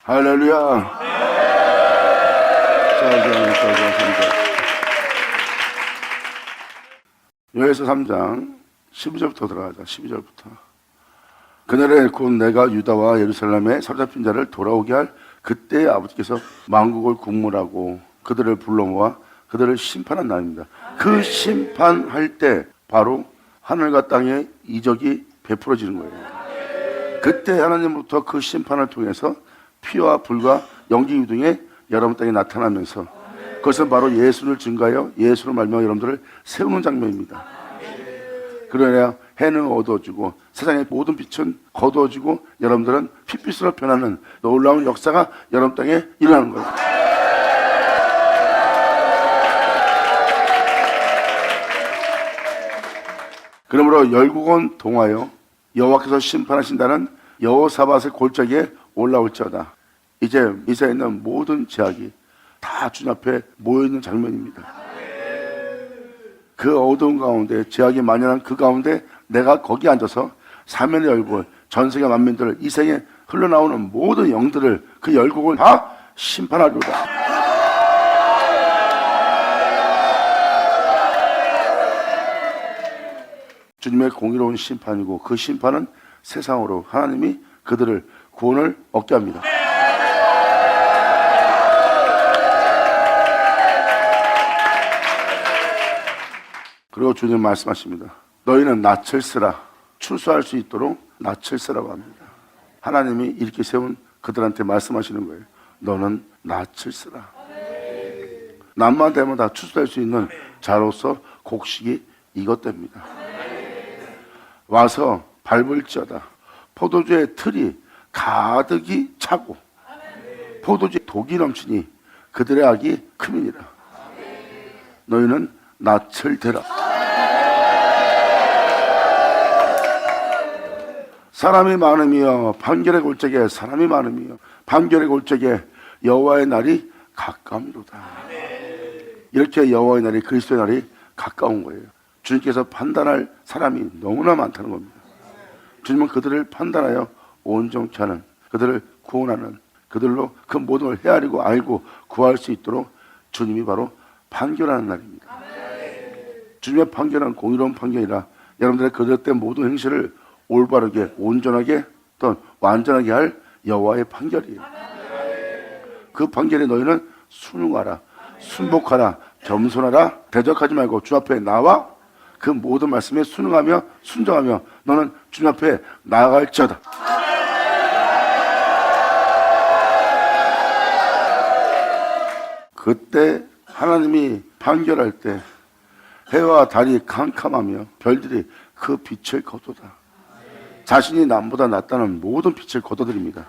할렐루야. 요에서 3장 12절부터 들어가자. 12절부터. 그날에 곧 내가 유다와 예루살렘에 사로잡힌 자를 돌아오게 할 그때 아버지께서 만국을 국물하고 그들을 불러 모아 그들을 심판한 날입니다. 그 심판할 때 바로 하늘과 땅의 이적이 베풀어지는 거예요. 그때 하나님부터 그 심판을 통해서 피와 불과 연기 유등에 여러분 땅에 나타나면서 그것은 바로 예수를 증거하여 예수로 말미암아 여러분들을 세우는 장면입니다. 그러나 해는 어두워지고 세상의 모든 빛은 거두어지고 여러분들은 핏빛으로 변하는 놀라운 역사가 여러분 땅에 일어나는 거예요. 그러므로 열국은 동하여 여호와께서 심판하신다는 여호사밧의 골짜기에 올라올지어다. 이제 이사에 있는 모든 제약이 다 주님 앞에 모여있는 장면입니다. 그 어두운 가운데 제약이 만연한 그 가운데 내가 거기 앉아서 사면의 열국, 전세계 만민들을 이 생에 흘러나오는 모든 영들을 그 열국을 다 심판하리로다. 주님의 공의로운 심판이고 그 심판은 세상으로 하나님이 그들을 구원을 얻게 합니다. 그리고 주님 말씀하십니다. 너희는 낯을 쓰라. 출소할 수 있도록 낯을 쓰라고 합니다. 하나님이 이렇게 세운 그들한테 말씀하시는 거예요. 너는 낯을 쓰라. 낯만 되면 다 출소할 수 있는 자로서 곡식이 이것됩니다. 와서 밟을지어다. 포도주의 틀이 가득이 차고 포도주의 독이 넘치니 그들의 악이 크미니라. 너희는 낯을 대라. 사람이 많으며 판결의 골짜기에 사람이 많으며 판결의 골짜기에 여호와의 날이 가까움이로다. 이렇게 여호와의 날이 그리스도의 날이 가까운 거예요. 주님께서 판단할 사람이 너무나 많다는 겁니다. 주님은 그들을 판단하여 온전케 하는, 그들을 구원하는, 그들로 그 모든 걸 헤아리고 알고 구할 수 있도록 주님이 바로 판결하는 날입니다. 주님의 판결은 공의로운 판결이라 여러분들의 그들의 모든 행실을 올바르게 온전하게 또 완전하게 할 여호와의 판결이에요. 그 판결에 너희는 순응하라, 순복하라, 겸손하라, 대적하지 말고 주 앞에 나와 그 모든 말씀에 순응하며 순종하며 너는 주님 앞에 나아갈지어다. 그때 하나님이 판결할 때 해와 달이 캄캄하며 별들이 그 빛을 거두다. 자신이 남보다 낫다는 모든 빛을 거둬들입니다.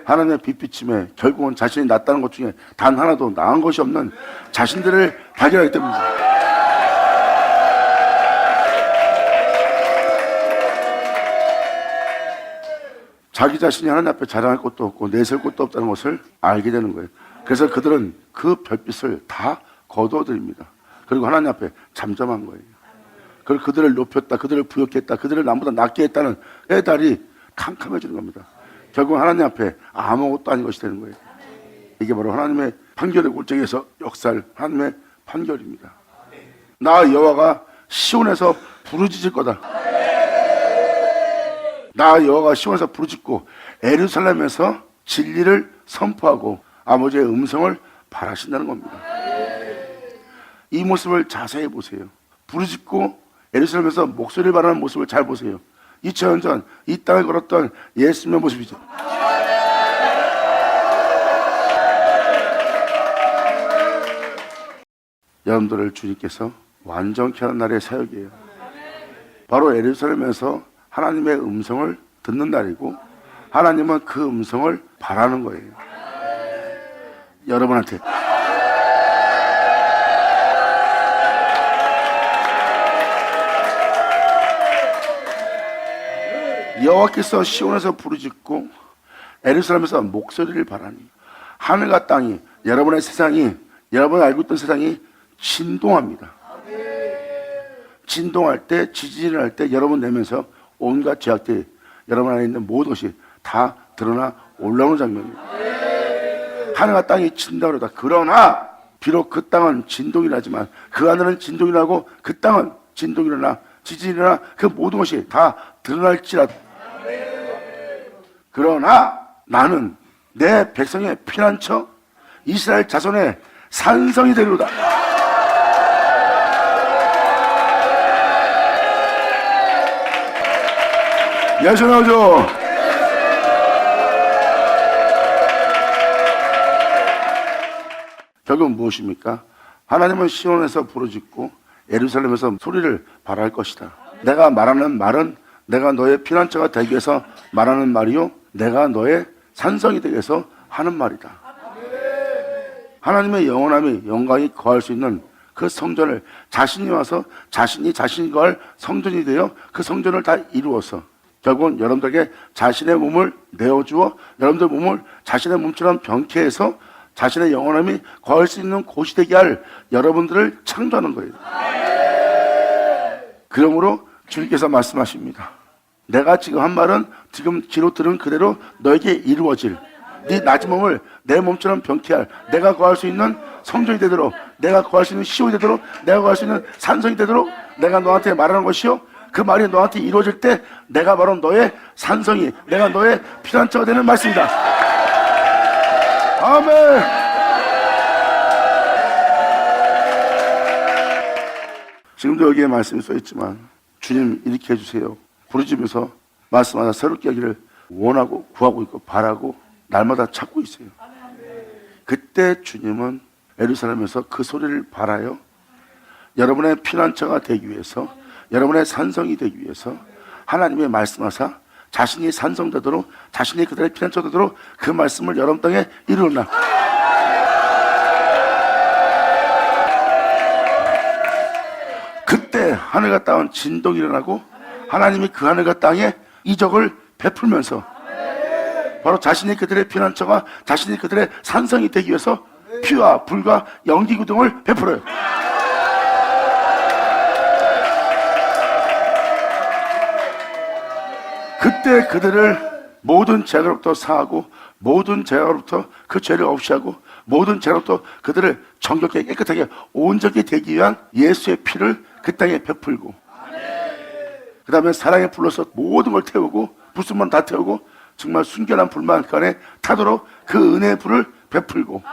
하나님의 빛비침에 결국은 자신이 낫다는 것 중에 단 하나도 나은 것이 없는 자신들을 발견하기 때문입니다. 자기 자신이 하나님 앞에 자랑할 것도 없고 내세울 것도 없다는 것을 알게 되는 거예요. 그래서 그들은 그 별빛을 다 거두어드립니다. 그리고 하나님 앞에 잠잠한 거예요. 그리고 그들을 높였다, 그들을 부욕했다, 그들을 남보다 낫게 했다는 해달이 캄캄해지는 겁니다. 결국 하나님 앞에 아무것도 아닌 것이 되는 거예요. 이게 바로 하나님의 판결의 골짜기에서 역사할 하나님의 판결입니다. 나 여호와가 시온에서 부르짖을 거다. 나 여호와가 시온에서 부르짖고 예루살렘에서 진리를 선포하고 아버지의 음성을 바라신다는 겁니다. 이 모습을 자세히 보세요. 부르짖고 예루살렘에서 목소리를 바라는 모습을 잘 보세요. 2000년 전 이 땅을 걸었던 예수님의 모습이죠. 여러분들을 주님께서 완전케 하는 날의 사역이에요. 바로 예루살렘에서 하나님의 음성을 듣는 날이고 하나님은 그 음성을 바라는 거예요. 여러분한테 여호와께서 시온에서 부르짖고 예루살렘에서 목소리를 바라니 하늘과 땅이 여러분의 세상이 여러분이 알고 있던 세상이 진동합니다. 진동할 때 지진을 할 때 여러분 내면서 온갖 죄악들이 여러분 안에 있는 모든 것이 다 드러나 올라오는 장면입니다. 하늘과 땅이 진다고 그러다. 그러나 비록 그 땅은 진동이 나지만, 그 하늘은 진동이 나고 그 땅은 진동이 일어나 지진이 일어나 그 모든 것이 다 드러날지라도, 그러나 나는 내 백성의 피난처 이스라엘 자손의 산성이 되리로다. 예수 나오죠. 결국은 무엇입니까? 하나님은 시온에서 부르짖고 예루살렘에서 소리를 발할 것이다. 내가 말하는 말은 내가 너의 피난처가 되기 위해서 말하는 말이요, 내가 너의 산성이 되기 위해서 하는 말이다. 하나님의 영원함이 영광이 거할 수 있는 그 성전을 자신이 와서 자신이 거할 성전이 되어 그 성전을 다 이루어서 결국은 여러분들에게 자신의 몸을 내어주어 여러분들 몸을 자신의 몸처럼 병케해서 자신의 영원함이 거할 수 있는 곳이 되게 할 여러분들을 창조하는 거예요. 그러므로 주님께서 말씀하십니다. 내가 지금 한 말은 지금 귀로 들은 그대로 너에게 이루어질, 네 낮은 몸을 내 몸처럼 병케 할, 내가 거할 수 있는 성전이 되도록, 내가 거할 수 있는 시온이 되도록, 내가 거할 수 있는 산성이 되도록 내가 너한테 말하는 것이요, 그 말이 너한테 이루어질 때 내가 바로 너의 산성이, 내가 너의 피난처가 되는 말씀이다. 아멘. 지금도 여기에 말씀이 써있지만 주님 이렇게 해주세요 부르짖으면서 말씀하다 새롭게 하기를 원하고 구하고 있고 바라고 날마다 찾고 있어요. 그때 주님은 예루살렘에서 그 소리를 발하여 여러분의 피난처가 되기 위해서, 여러분의 산성이 되기 위해서 하나님의 말씀하사 자신이 산성되도록, 자신이 그들의 피난처 되도록 그 말씀을 여러분 땅에 이루었나. 그때 하늘과 땅은 진동이 일어나고 하나님이 그 하늘과 땅에 이적을 베풀면서 바로 자신이 그들의 피난처가, 자신이 그들의 산성이 되기 위해서 피와 불과 연기 구동을 베풀어요. 그때 그들을 모든 죄로부터 사하고 모든 죄로부터 그 죄를 없이 하고 모든 죄로부터 그들을 정결하게 깨끗하게 온전히 되기 위한 예수의 피를 그 땅에 베풀고, 그 다음에 사랑의 불로서 모든 걸 태우고 불순만 다 태우고 정말 순결한 불만 그 안에 타도록 그 은혜의 불을 베풀고,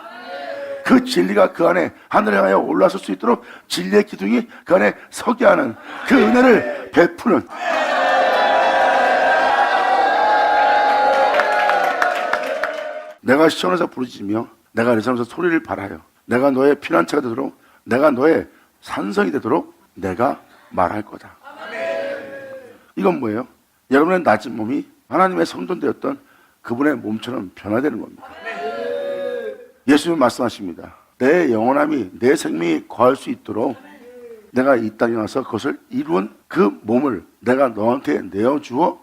그 진리가 그 안에 하늘에 향하여 올라설 수 있도록 진리의 기둥이 그 안에 서게 하는 그 은혜를 베푸는, 내가 시온에서 부르짖으며 내가 예루살렘에서 소리를 발하여 내가 너의 피난처가 되도록, 내가 너의 산성이 되도록 내가 말할 거다. 이건 뭐예요? 여러분의 낮은 몸이 하나님의 성전 되었던 그분의 몸처럼 변화되는 겁니다. 예수님 말씀하십니다. 내 영원함이, 내 생명이 거할 수 있도록 내가 이 땅에 와서 그것을 이룬 그 몸을 내가 너한테 내어주어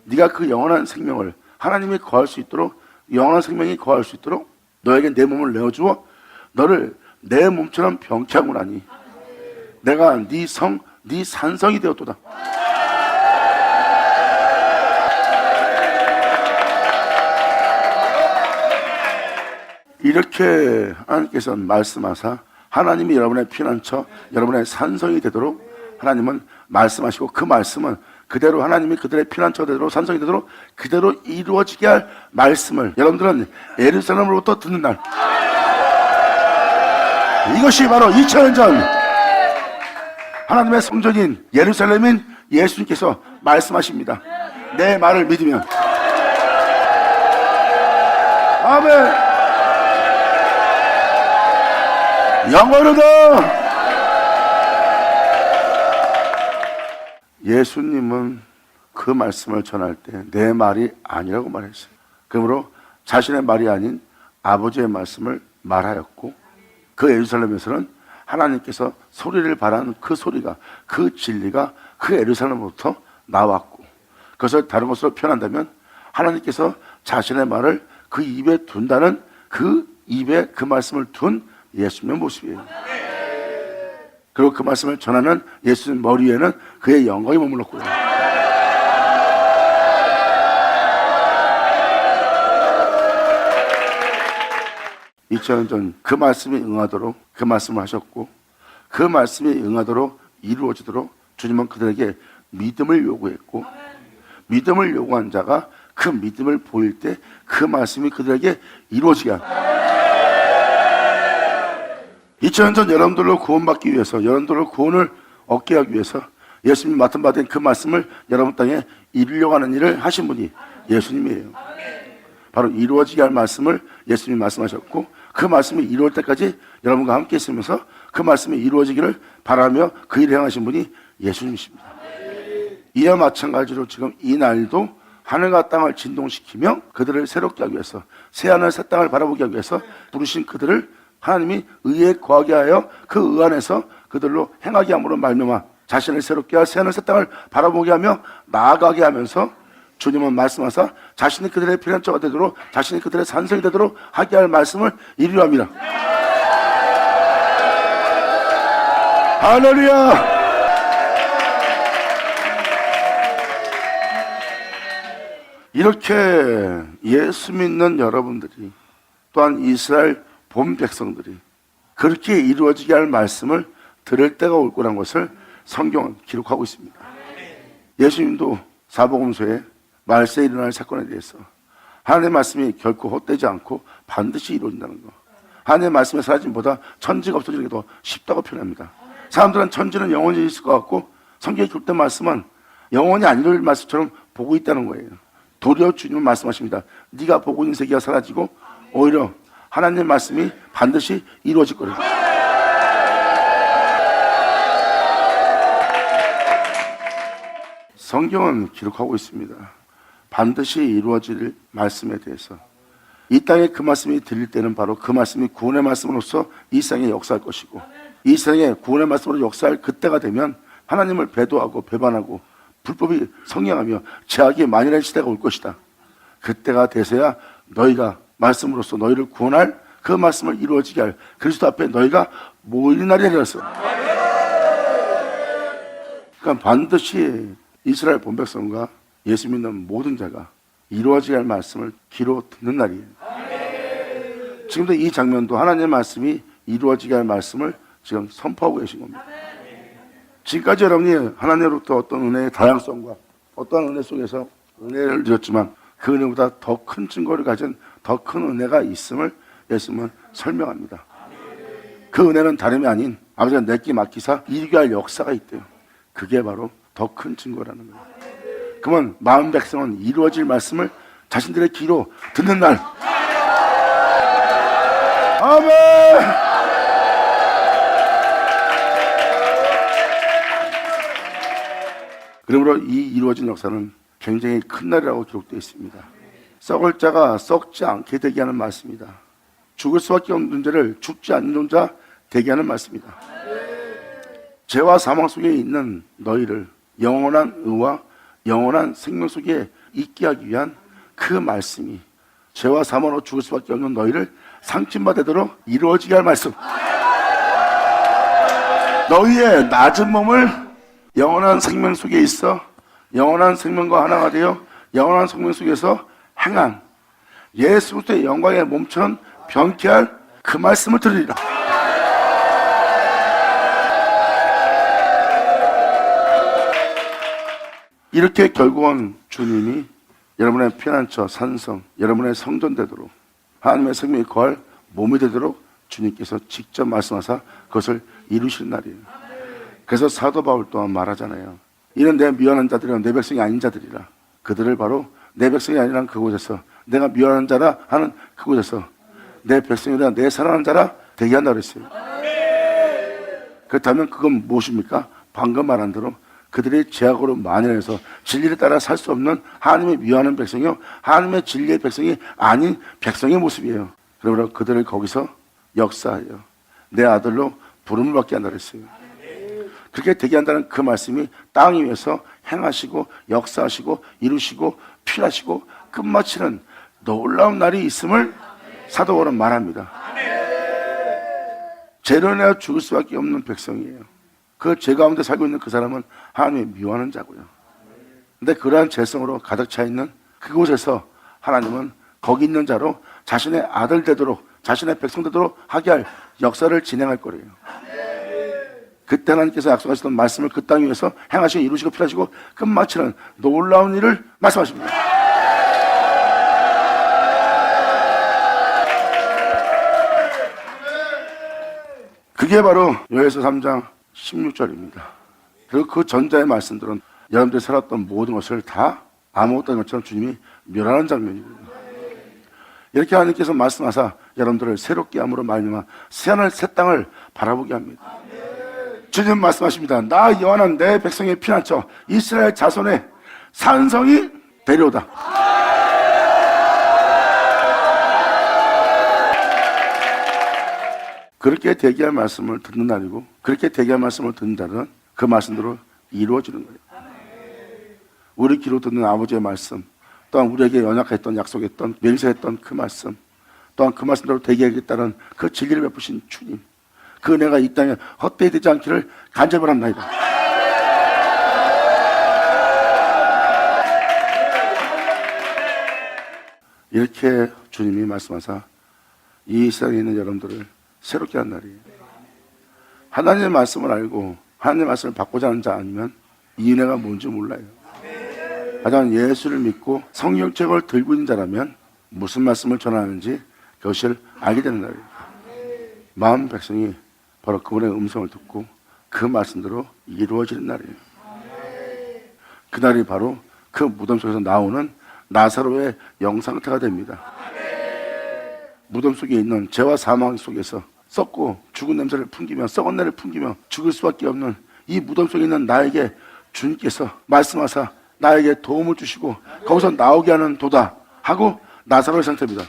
네가 그 영원한 생명을 하나님이 거할 수 있도록, 영원한 생명이 거할 수 있도록 너에게 내 몸을 내어주어 너를 내 몸처럼 병케하고 나니 내가 네 성, 네 산성이 되었도다. 이렇게 하나님께서 말씀하사 하나님이 여러분의 피난처, 여러분의 산성이 되도록 하나님은 말씀하시고, 그 말씀은 그대로 하나님이 그들의 피난처가 되도록 산성이 되도록 그대로 이루어지게 할 말씀을 여러분들은 예루살렘으로부터 듣는 날, 이것이 바로 2000년 전 하나님의 성전인 예루살렘인 예수님께서 말씀하십니다. 내 말을 믿으면. 아멘. 영원하다. 예수님은 그 말씀을 전할 때 내 말이 아니라고 말했어요. 그러므로 자신의 말이 아닌 아버지의 말씀을 말하였고, 그 예루살렘에서는 하나님께서 소리를 발하는 그 소리가, 그 진리가 그 예루살렘으로부터 나왔고, 그것을 다른 것으로 표현한다면 하나님께서 자신의 말을 그 입에 둔다는, 그 입에 그 말씀을 둔 예수님의 모습이에요. 그리고 그 말씀을 전하는 예수님 머리 위에는 그의 영광이 머물렀고요. 2000년 전 그 말씀에 응하도록 그 말씀을 하셨고 그 말씀에 응하도록 이루어지도록 주님은 그들에게 믿음을 요구했고 믿음을 요구한 자가 그 믿음을 보일 때 그 말씀이 그들에게 이루어지게 합니다. 2000년 전 여러분들로 구원받기 위해서 여러분들로 구원을 얻게 하기 위해서 예수님이 맡은 바 된 그 말씀을 여러분 땅에 이루려고 하는 일을 하신 분이 예수님이에요. 바로 이루어지게 할 말씀을 예수님이 말씀하셨고 그 말씀이 이루어질 때까지 여러분과 함께 있으면서 그 말씀이 이루어지기를 바라며 그 일을 행하신 분이 예수님이십니다. 이와 마찬가지로 지금 이 날도 하늘과 땅을 진동시키며 그들을 새롭게 하기 위해서 새하늘 새 땅을 바라보게 하기 위해서 부르신 그들을 하나님이 의에 거하게 하여 그 의 안에서 그들로 행하게 함으로 말미암아 자신을 새롭게 할 새하늘 새 땅을 바라보게 하며 나아가게 하면서 주님은 말씀하사 자신이 그들의 피난처가 되도록 자신이 그들의 산성이 되도록 하게 할 말씀을 이루려 합니다. 할렐루야. 이렇게 예수 믿는 여러분들이 또한 이스라엘 본 백성들이 그렇게 이루어지게 할 말씀을 들을 때가 올 거라는 것을 성경은 기록하고 있습니다. 예수님도 사복음서에 말세에 일어날 사건에 대해서 하나님의 말씀이 결코 헛되지 않고 반드시 이루어진다는 거, 하나님의 말씀의 사라짐보다 천지가 없어지는 게 더 쉽다고 표현합니다. 사람들은 천지는 영원히 있을 것 같고 성경에 기록된 말씀은 영원히 안 이룰 말씀처럼 보고 있다는 거예요. 도리어 주님은 말씀하십니다. 네가 보고 있는 세계가 사라지고 오히려 하나님의 말씀이 반드시 이루어질 거래요. 성경은 기록하고 있습니다. 반드시 이루어질 말씀에 대해서 이 땅에 그 말씀이 들릴 때는 바로 그 말씀이 구원의 말씀으로서 이 세상에 역사할 것이고 이 세상에 구원의 말씀으로 역사할 그때가 되면 하나님을 배도하고 배반하고 불법이 성행하며 죄악이 만연한 시대가 올 것이다. 그때가 돼서야 너희가 말씀으로써 너희를 구원할 그 말씀을 이루어지게 할 그리스도 앞에 너희가 모이는 날이 되었어. 그러니까 반드시 이스라엘 본백성과 예수 믿는 모든 자가 이루어지게 할 말씀을 귀로 듣는 날이에요. 지금도 이 장면도 하나님의 말씀이 이루어지게 할 말씀을 지금 선포하고 계신 겁니다. 지금까지 여러분이 하나님으로부터 어떤 은혜의 다양성과 어떤 은혜 속에서 은혜를 드렸지만 그 은혜보다 더 큰 증거를 가진 더 큰 은혜가 있음을 예수님은 설명합니다. 그 은혜는 다름이 아닌 아버지가 내게 맡기사 이루게 할 역사가 있대요. 그게 바로 더 큰 증거라는 거예요. 그러면 마음 백성은 이루어질 말씀을 자신들의 귀로 듣는 날. 아멘. 그러므로 이 이루어진 역사는 굉장히 큰 날이라고 기록되어 있습니다. 썩을 자가 썩지 않게 되게 하는 말씀이다. 죽을 수밖에 없는 존재를 죽지 않는 존재 되게 하는 말씀이다. 죄와 사망 속에 있는 너희를 영원한 의와 영원한 생명 속에 있게 하기 위한 그 말씀이 죄와 사망으로 죽을 수밖에 없는 너희를 상침받도록 이루어지게 할 말씀. 너희의 낮은 몸을 영원한 생명 속에 있어 영원한 생명과 하나가 되어 영원한 생명 속에서 행한 예수 그리스도의 영광의 몸처럼 변케 할 그 말씀을 들으리라. 이렇게 결국은 주님이 여러분의 피난처 산성, 여러분의 성전 되도록 하나님의 생명이 거할 몸이 되도록 주님께서 직접 말씀하사 그것을 이루시는 날이에요. 그래서 사도 바울 또한 말하잖아요. 이는 내 미워하는 자들이라 내 백성이 아닌 자들이라. 그들을 바로 내 백성이 아니란 그곳에서 내가 미워하는 자라 하는 그곳에서 내 백성이라 내 사랑하는 자라 되게 한다고 그랬어요. 그렇다면 그건 무엇입니까? 방금 말한 대로 그들의 죄악으로 만연해서 진리를 따라 살 수 없는 하나님의 미워하는 백성이요 하나님의 진리의 백성이 아닌 백성의 모습이에요. 그러므로 그들을 거기서 역사하여 내 아들로 부름을 받게 한다고 했어요. 그렇게 되게 한다는 그 말씀이 땅 위에서 행하시고 역사하시고 이루시고 필하시고 끝마치는 놀라운 날이 있음을 사도 바울은 말합니다. 죄로 인하여 죽을 수밖에 없는 백성이에요. 그 죄 가운데 살고 있는 그 사람은 하나님의 미워하는 자고요. 근데 그러한 죄성으로 가득 차 있는 그곳에서 하나님은 거기 있는 자로 자신의 아들 되도록 자신의 백성대로 하게 할 역사를 진행할 거래요. 그때 하나님께서 약속하셨던 말씀을 그 땅 위에서 행하시고 이루시고 필하시고 끝마치는 놀라운 일을 말씀하십니다. 그게 바로 요엘서 3장 16절입니다. 그리고 그 전자의 말씀들은 여러분들이 살았던 모든 것을 다 아무것도 아닌 것처럼 주님이 멸하는 장면이거든요. 이렇게 하나님께서 말씀하사 여러분들을 새롭게 함으로 말미암아 새하늘 새 땅을 바라보게 합니다. 주님 말씀하십니다. 나 여호와는 내 백성의 피난처 이스라엘 자손의 산성이 되리오다. 그렇게 대기할 말씀을 듣는 날이고, 그렇게 대기할 말씀을 듣는 날은 그 말씀대로 이루어지는 거예요. 우리 귀로 듣는 아버지의 말씀, 또한 우리에게 연약했던, 약속했던, 맹세했던 그 말씀, 또한 그 말씀대로 대기하겠다는 그 진리를 베푸신 주님, 그 은혜가 이 땅에 헛되이 되지 않기를 간절히 바랍니다. 이렇게 주님이 말씀하사 이 세상에 있는 여러분들을 새롭게 한 날이에요. 하나님의 말씀을 알고 하나님의 말씀을 받고자 하는 자 아니면 이 은혜가 뭔지 몰라요. 하지만 예수를 믿고 성경책을 들고 있는 자라면 무슨 말씀을 전하는지 그것을 알게 되는 날이에요. 마음 백성이 바로 그분의 음성을 듣고 그 말씀대로 이루어지는 날이에요. 그날이 바로 그 무덤 속에서 나오는 나사로의 영상태가 됩니다. 무덤 속에 있는 죄와 사망 속에서 썩고 죽은 냄새를 풍기며 썩은 내를 풍기며 죽을 수밖에 없는 이 무덤 속에 있는 나에게 주님께서 말씀하사 나에게 도움을 주시고 거기서 나오게 하는 도다 하고 나사로의 상태입니다.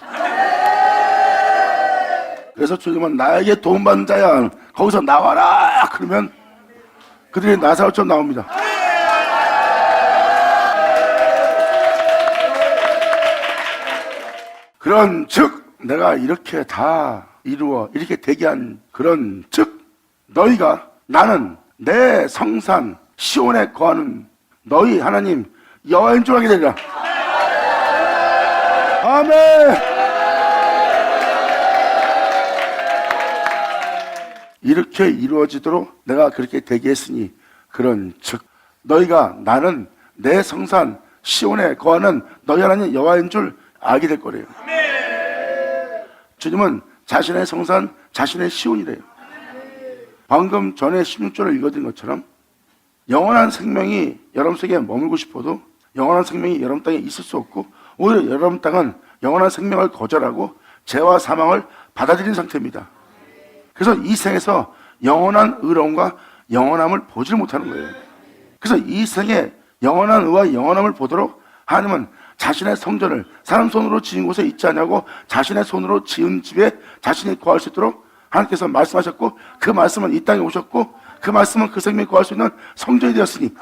그래서 주님은 나에게 도움받는 자야 거기서 나와라 그러면 그들이 나사로처럼 나옵니다. 그런 즉 내가 이렇게 다 이루어 이렇게 대기한 그런 즉 너희가 나는 내 성산 시온에 거하는 너희 하나님 여호와인 줄 알게 되리라. 아멘. 이렇게 이루어지도록 내가 그렇게 대기했으니 그런 즉 너희가 나는 내 성산 시온에 거하는 너희 하나님 여호와인 줄 알게 될 거래요. 주님은 자신의 성산, 자신의 시온이래요. 방금 전에 16절을 읽어드린 것처럼 영원한 생명이 여러분 속에 머물고 싶어도 영원한 생명이 여러분 땅에 있을 수 없고 오히려 여러분 땅은 영원한 생명을 거절하고 죄와 사망을 받아들인 상태입니다. 그래서 이 생에서 영원한 의로움과 영원함을 보지 못하는 거예요. 그래서 이 생에 영원한 의와 영원함을 보도록 하나님은 자신의 성전을 사람 손으로 지은 곳에 있지 않냐고 자신의 손으로 지은 집에 자신이 거할 수 있도록 하나님께서 말씀하셨고 그 말씀은 이 땅에 오셨고 그 말씀은 그 생명이 거할 수 있는 성전이 되었으니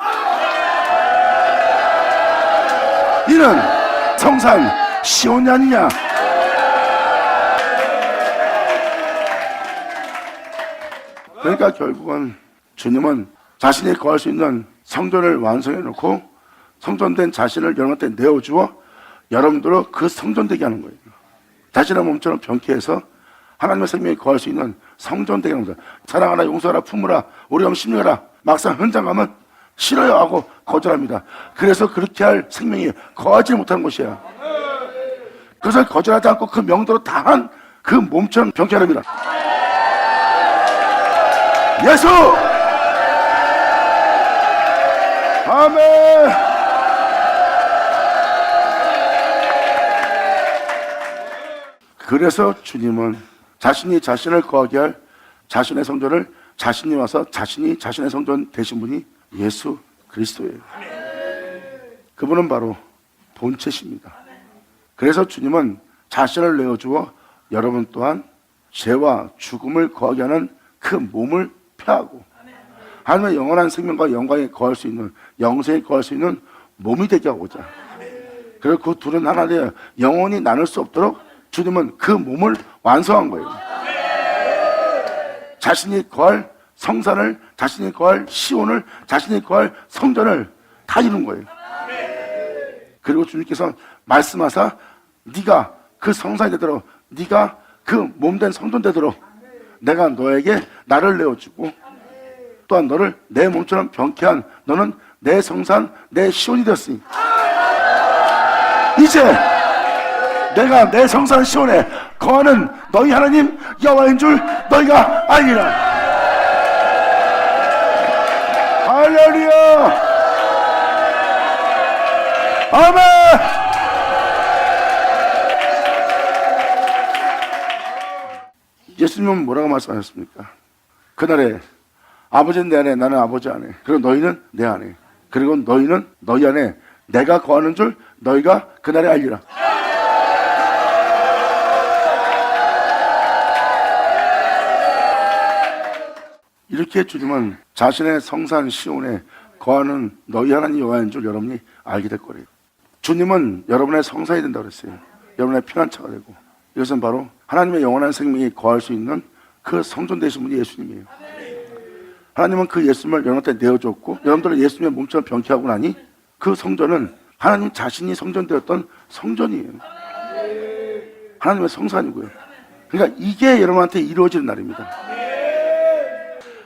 이는 성산 시온이 아니냐. 그러니까 결국은 주님은 자신이 거할 수 있는 성전을 완성해 놓고 성전된 자신을 여러분한테 내어주어 여러분들로 그 성전되게 하는 거예요. 자신의 몸처럼 병쾌해서 하나님의 생명이 거할 수 있는 성전되게 하는 거예요. 사랑하라 용서하라 품으라 우리 심령하라 막상 현장 가면 싫어요 하고 거절합니다. 그래서 그렇게 할 생명이 거하지 못하는 것이야. 그것을 거절하지 않고 그 명도로 다한 그 몸처럼 병쾌합니다. 예수! 아멘! 그래서 주님은 자신이 자신을 거하게 할 자신의 성전을 자신이 와서 자신이 자신의 성전 되신 분이 예수 그리스도예요. 그분은 바로 본체십니다. 그래서 주님은 자신을 내어주어 여러분 또한 죄와 죽음을 거하게 하는 그 몸을 펴하고 하나님의 영원한 생명과 영광에 거할 수 있는 영생에 거할 수 있는 몸이 되게 하고자 그리고 그 둘은 하나되 영원히 나눌 수 없도록 주님은 그 몸을 완성한 거예요. 자신이 거할 성산을 자신이 거할 시온을 자신이 거할 성전을 다 이룬 거예요. 그리고 주님께서 말씀하사 네가 그 성산이 되도록 네가 그 몸된 성전 되도록 내가 너에게 나를 내어주고 또한 너를 내 몸처럼 병쾌한 너는 내 성산 내 시온이 되었으니 이제 내가 내 성산 시온에 거하는 너희 하나님 여호와인 줄 너희가 알리라. 할렐루야. 아멘. 예수님은 뭐라고 말씀하셨습니까? 그날에 아버지는 내 안에 나는 아버지 안에 그리고 너희는 내 안에 그리고 너희는 너희 안에 내가 거하는 줄 너희가 그날에 알리라. 이렇게 주님은 자신의 성산 시온에 거하는 너희 하나님 여호와인 줄 여러분이 알게 될 거예요. 주님은 여러분의 성산이 된다고 그랬어요. 여러분의 피난처가 되고 이것은 바로 하나님의 영원한 생명이 거할 수 있는 그 성전 되신 분이 예수님이에요. 하나님은 그 예수님을 여러분한테 내어줬고 여러분들은 예수님의 몸처럼 병쾌하고 나니 그 성전은 하나님 자신이 성전되었던 성전이에요. 하나님의 성산이고요. 그러니까 이게 여러분한테 이루어지는 날입니다.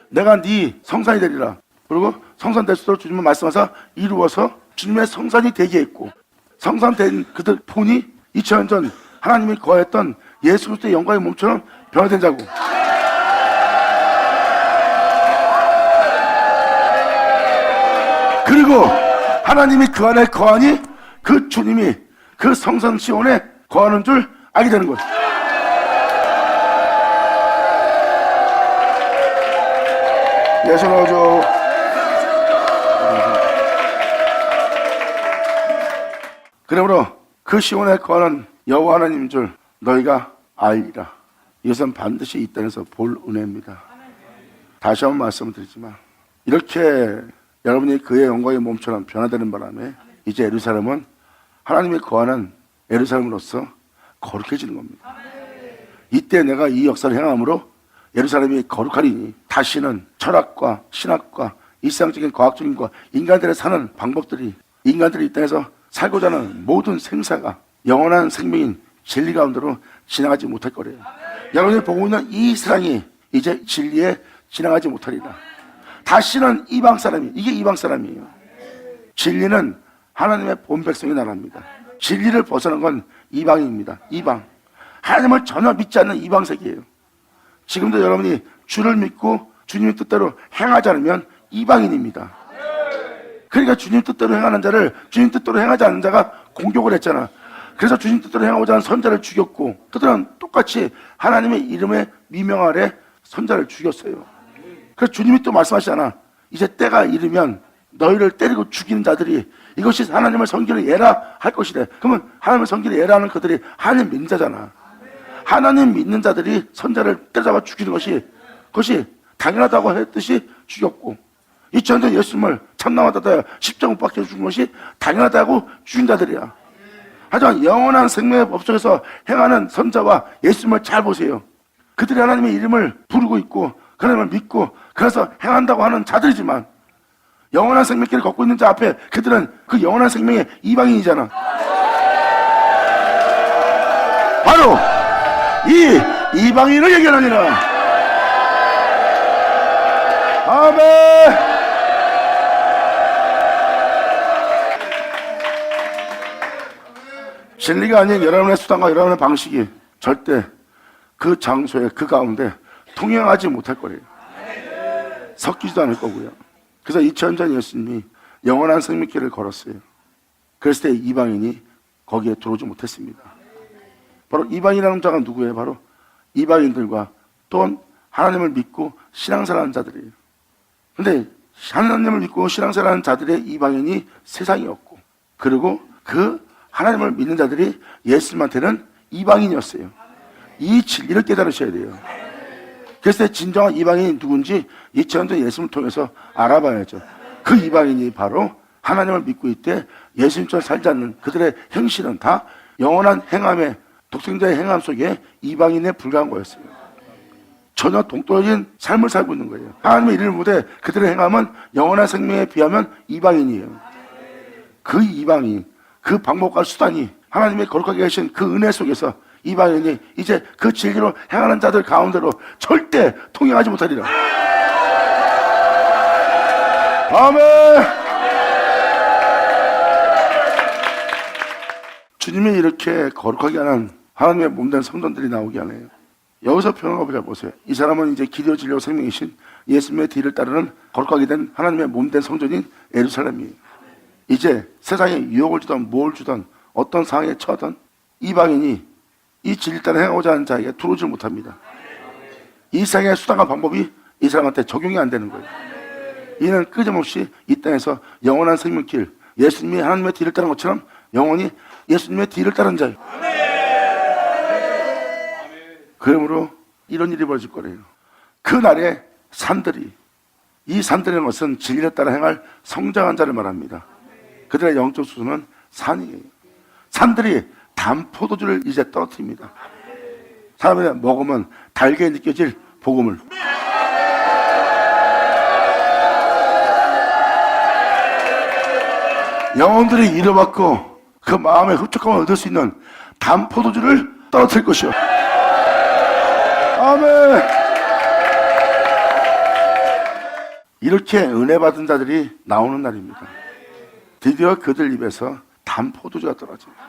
내가 네 성산이 되리라. 그리고 성산 될수록 주님은 말씀하사 이루어서 주님의 성산이 되게 했고 성산된 그들 본이 2000년 전 하나님이 거했던 예수 그리스도의 영광의 몸처럼 변화된 자고 그리고 하나님이 그 안에 거하니 그 주님이 그 성산 시온에 거하는 줄 알게 되는 거예요. 예수 넣어줘. 그러므로 그 시온에 거하는 여호와 하나님인 줄 너희가 알리라. 이것은 반드시 이 땅에서 볼 은혜입니다. 다시 한번 말씀드리지만 이렇게 여러분이 그의 영광의 몸처럼 변화되는 바람에 이제 예루살렘은 하나님이 거하는 예루살렘으로서 거룩해지는 겁니다. 이때 내가 이 역사를 행함으로 예루살렘이 거룩하리니 다시는 철학과 신학과 일상적인 과학적인 것 인간들의 사는 방법들이 인간들이 이 땅에서 살고자 하는 모든 생사가 영원한 생명인 진리 가운데로 지나가지 못할 거래요. 여러분이 보고 있는 이 세상이 이제 진리에 지나가지 못하리라. 다시는 이방 사람이 이게 이방 사람이에요. 진리는 하나님의 본 백성의 나라입니다. 진리를 벗어난 건 이방입니다. 이방. 하나님을 전혀 믿지 않는 이방 세계예요. 지금도 여러분이 주를 믿고 주님의 뜻대로 행하지 않으면 이방인입니다. 그러니까 주님 뜻대로 행하는 자를 주님 뜻대로 행하지 않는 자가 공격을 했잖아. 그래서 주님 뜻대로 행하고자 하는 선자를 죽였고 그들은 똑같이 하나님의 이름에 미명 아래 선자를 죽였어요. 그래서 주님이 또 말씀하시잖아. 이제 때가 이르면 너희를 때리고 죽이는 자들이 이것이 하나님을 섬기는 예라 할 것이래. 그러면 하나님을 섬기는 예라는 그들이 하나님 믿는 자잖아. 하나님 믿는 자들이 선자를 때려잡아 죽이는 것이 그것이 당연하다고 했듯이 죽였고 2000년 전 예수님을 참나마다 십자가 못 박혀 죽은 것이 당연하다고 죽인 자들이야. 하지만 영원한 생명의 법 속에서 행하는 선자와 예수님을 잘 보세요. 그들이 하나님의 이름을 부르고 있고 그 하나님을 믿고 그래서 행한다고 하는 자들이지만 영원한 생명길을 걷고 있는 자 앞에 그들은 그 영원한 생명의 이방인이잖아. 바로 이 이방인을 얘기하느니라. 아멘. 진리가 아닌 여러분의 수단과 여러분의 방식이 절대 그 장소에 그 가운데 통행하지 못할 거예요. 섞이지도 않을 거고요. 그래서 2000년 전 예수님이 영원한 생명길을 걸었어요. 그랬을 때 이방인이 거기에 들어오지 못했습니다. 바로 이방인이라는 자가 누구예요? 바로 이방인들과 또한 하나님을 믿고 신앙생활하는 자들이에요. 근데 하나님을 믿고 신앙생활하는 자들의 이방인이 세상이었고 그리고 그 하나님을 믿는 자들이 예수님한테는 이방인이었어요. 이 진리를 깨달으셔야 돼요. 그래서 진정한 이방인이 누군지 2000년 전 예수님을 통해서 알아봐야죠. 그 이방인이 바로 하나님을 믿고 있대 예수님처럼 살지 않는 그들의 행실은 다 영원한 행함의 독생자의 행함 속에 이방인에 불과한 거였어요. 전혀 동떨어진 삶을 살고 있는 거예요. 하나님의 이름을 못해 그들의 행함은 영원한 생명에 비하면 이방인이에요. 그 이방인, 그 방법과 수단이 하나님의 거룩하게 하신 그 은혜 속에서 이방인이 이제 그 진리로 행하는 자들 가운데로 절대 통행하지 못하리라. 아멘. 주님이 이렇게 거룩하게 하는 하나님의 몸된 성도들이 나오게 하네요. 여기서 표현을 보자 보세요. 이 사람은 이제 길이요 진리요 생명이신 예수님의 뒤를 따르는 거룩하게 된 하나님의 몸된 성전인 예루살렘이에요. 이제 세상에 유혹을 주던 뭘 주던 어떤 상황에 처하던 이방인이 이 진리를 따라 행하고자 하는 자에게 들어오지 못합니다. 이 세상의 수단과 방법이 이 사람한테 적용이 안 되는 거예요. 이는 끄짐없이 이 땅에서 영원한 생명길, 예수님이 하나님의 뒤를 따르는 것처럼 영원히 예수님의 뒤를 따르는 자예요. 그러므로 이런 일이 벌어질 거래요. 그날에 산들이, 이 산들이라는 것은 진리를 따라 행할 성장한 자를 말합니다. 그들의 영적 수준은 산이에요. 산들이 담포도주를 이제 떨어뜨립니다. 사람이 먹으면 달게 느껴질 복음을. 영혼들이 잃어받고 그 마음의 흡족함을 얻을 수 있는 담포도주를 떨어뜨릴 것이요. 아멘. 이렇게 은혜 받은 자들이 나오는 날입니다. 드디어 그들 입에서 담포도주가 떨어집니다.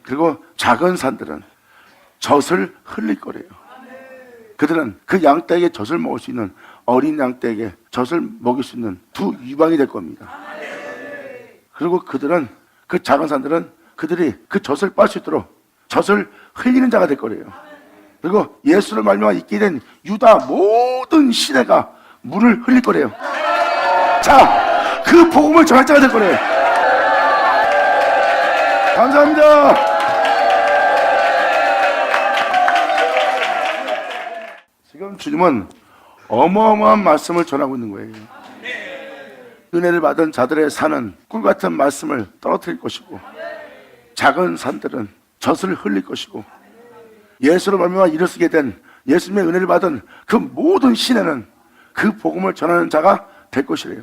그리고 작은 산들은 젖을 흘릴 거래요. 그들은 그 양떼에게 젖을 먹을 수 있는, 어린 양떼에게 젖을 먹일 수 있는 두 유방이 될 겁니다. 그리고 그들은, 그 작은 산들은 그들이 그 젖을 빨 수 있도록 젖을 흘리는 자가 될 거래요. 그리고 예수를 말미암아 있게 된 유다 모든 시대가 물을 흘릴 거래요. 자, 그 복음을 전할 자가 될 거래요. 감사합니다. 지금 주님은 어마어마한 말씀을 전하고 있는 거예요. 은혜를 받은 자들의 산은 꿀같은 말씀을 떨어뜨릴 것이고, 작은 산들은 젖을 흘릴 것이고, 예수로 말미암아 일어서게 된 예수님의 은혜를 받은 그 모든 시내는 그 복음을 전하는 자가 될 것이래요.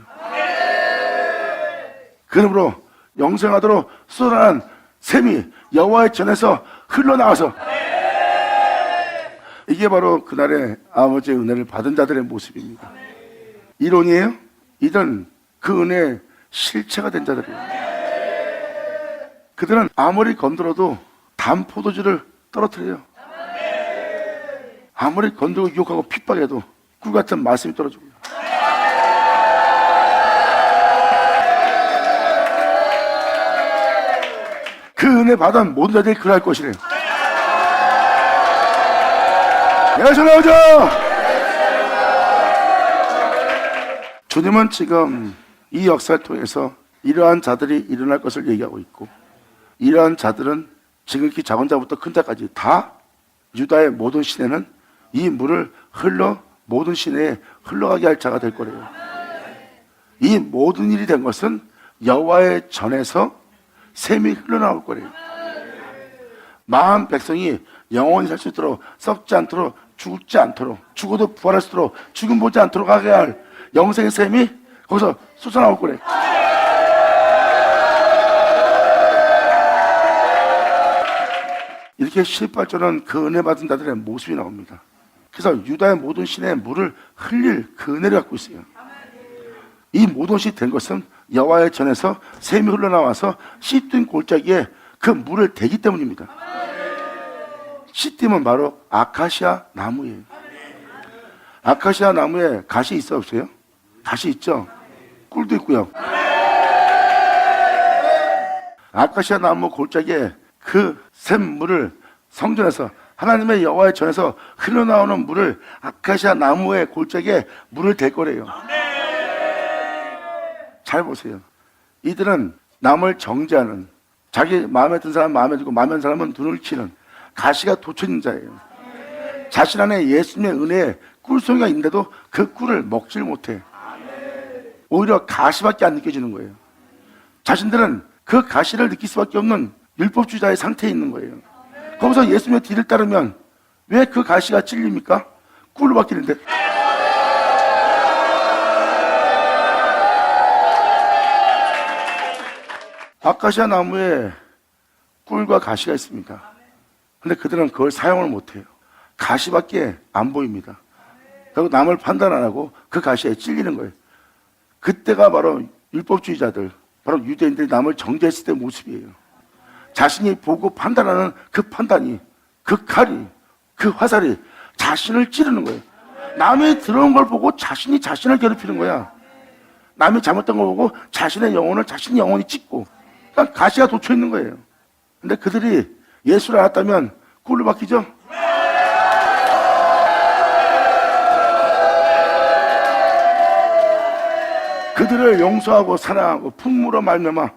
그러므로 영생하도록 쏟아난 샘이 여호와의 전에서 흘러나와서, 이게 바로 그날의 아버지의 은혜를 받은 자들의 모습입니다. 이론이에요? 이들은 그 은혜의 실체가 된 자들이에요. 그들은 아무리 건드려도 담포도주를 떨어뜨려요. 아무리 건들고 유혹하고 핍박해도 꿀같은 말씀이 떨어지고요. 그 은혜 받은 모든 자들이 그럴 것이래요. 예수 나오자! 주님은 지금 이 역사를 통해서 이러한 자들이 일어날 것을 얘기하고 있고, 이러한 자들은 지극히 작은 자부터 큰 자까지 다 유다의 모든 시내는 이 물을 모든 시내에 흘러가게 할 자가 될 거래요. 이 모든 일이 된 것은 여호와의 전에서 샘이 흘러나올 거래요. 마음 백성이 영원히 살 수 있도록, 썩지 않도록, 죽지 않도록, 죽어도 부활할 수 있도록, 죽음 보지 않도록 하게 할 영생의 샘이 거기서 솟아나올 거래요. 이렇게 실발전한 그 은혜 받은 자들의 모습이 나옵니다. 그래서 유다의 모든 시내에 물을 흘릴 그 은혜를 갖고 있어요. 이 모든 것이 된 것은 여호와의 전에서 샘이 흘러나와서 시딤 골짜기에 그 물을 대기 때문입니다. 시딤은 바로 아카시아 나무예요. 아카시아 나무에 가시 있어 없어요? 가시 있죠? 꿀도 있고요. 아카시아 나무 골짜기에 그 샘물을 성전에서, 하나님의 여호와의 전에서 흘러나오는 물을 아카시아 나무의 골짜기에 물을 댈 거래요. 잘 보세요. 이들은 남을 정죄하는, 자기 마음에 든 사람 마음에 들고 마음에 든 사람은 눈을 치는 가시가 돋쳐있는 자예요. 자신 안에 예수님의 은혜에 꿀송이가 있는데도 그 꿀을 먹질 못해. 오히려 가시밖에 안 느껴지는 거예요. 자신들은 그 가시를 느낄 수밖에 없는 율법주의자의 상태에 있는 거예요. 거기서 예수님의 뒤를 따르면 왜 그 가시가 찔립니까? 꿀로 바뀌는데. 아카시아 나무에 꿀과 가시가 있습니다. 근데 그들은 그걸 사용을 못해요. 가시밖에 안 보입니다. 그리고 남을 판단 안 하고 그 가시에 찔리는 거예요. 그때가 바로 율법주의자들, 바로 유대인들이 남을 정죄했을 때 모습이에요. 자신이 보고 판단하는 그 판단이, 그 칼이, 그 화살이 자신을 찌르는 거예요. 남이 들어온 걸 보고 자신이 자신을 괴롭히는 거야. 남이 잘못된 걸 보고 자신의 영혼을 자신이 영혼이 찢고, 그러니까 가시가 돋쳐 있는 거예요. 근데 그들이 예수를 알았다면 꿀로 박히죠? 그들을 용서하고 사랑하고 풍물어 말미암아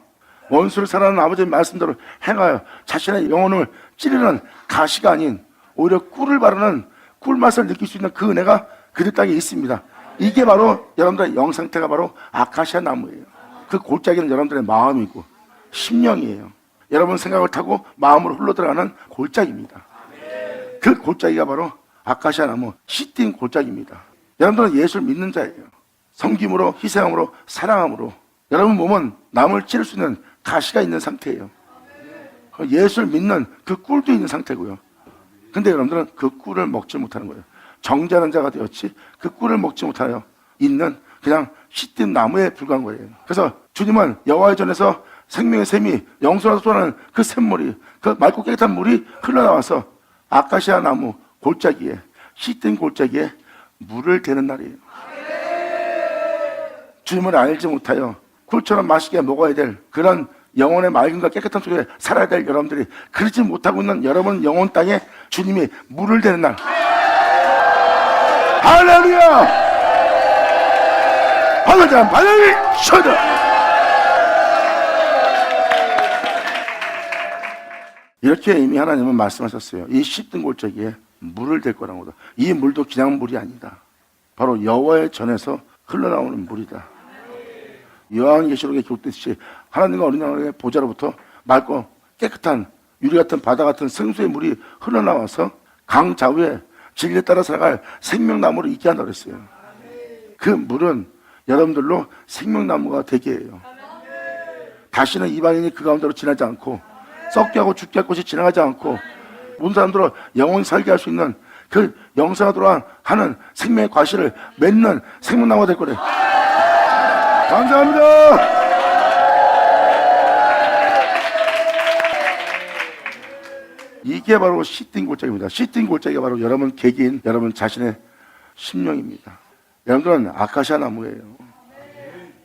원수를 사랑하는 아버지의 말씀대로 행하여 자신의 영혼을 찌르는 가시가 아닌 오히려 꿀을 바르는 꿀맛을 느낄 수 있는 그 은혜가 그들 땅에 있습니다. 이게 바로 여러분들의 영 상태가 바로 아카시아 나무예요. 그 골짜기는 여러분들의 마음이고 심령이에요. 여러분 생각을 타고 마음으로 흘러들어가는 골짜기입니다. 그 골짜기가 바로 아카시아 나무 시딘 골짜기입니다. 여러분들은 예수를 믿는 자예요. 섬김으로, 희생함으로, 사랑함으로 여러분 몸은 남을 찌를 수 있는 가시가 있는 상태예요. 예수를 믿는 그 꿀도 있는 상태고요. 근데 여러분들은 그 꿀을 먹지 못하는 거예요. 정죄하는 자가 되었지 그 꿀을 먹지 못하여 있는 그냥 시딘 나무에 불과한 거예요. 그래서 주님은 여호와의 전에서 생명의 샘이 영수라서 쏟아내는 그 샘물이, 그 맑고 깨끗한 물이 흘러나와서 아카시아 나무 골짜기에, 시딘 골짜기에 물을 대는 날이에요. 주님을 알지 못하여 꿀처럼 맛있게 먹어야 될 그런 영혼의 맑음과 깨끗한 속에 살아야 될 여러분들이 그러지 못하고 있는 여러분 영혼 땅에 주님이 물을 대는 날. 할렐루야! 하늘장 바람이 쳐져! 이렇게 이미 하나님은 말씀하셨어요. 이 시든 골짜기에 물을 댈 거라고도. 이 물도 그냥 물이 아니다. 바로 여호와의 전에서 흘러나오는 물이다. 요한계시록에 기록됐듯이 하나님과 어린 양의 보좌로부터 맑고 깨끗한 유리 같은 바다 같은 생수의 물이 흘러나와서 강 좌우에 진리에 따라 살아갈 생명나무를 있게 한다고 했어요. 그 물은 여러분들로 생명나무가 되게 해요. 다시는 이방인이 그 가운데로 지나지 않고 썩게 하고 죽게 할 곳이 지나가지 않고 모든 사람들은 영원히 살게 할 수 있는 그 영생하도록 하는 생명의 과실을 맺는 생명나무가 될 거래요. 감사합니다. 이게 바로 시딘 골짜기입니다. 시딘 골짜기가 바로 여러분 개개인, 여러분 자신의 심령입니다. 여러분들은 아카시아 나무예요.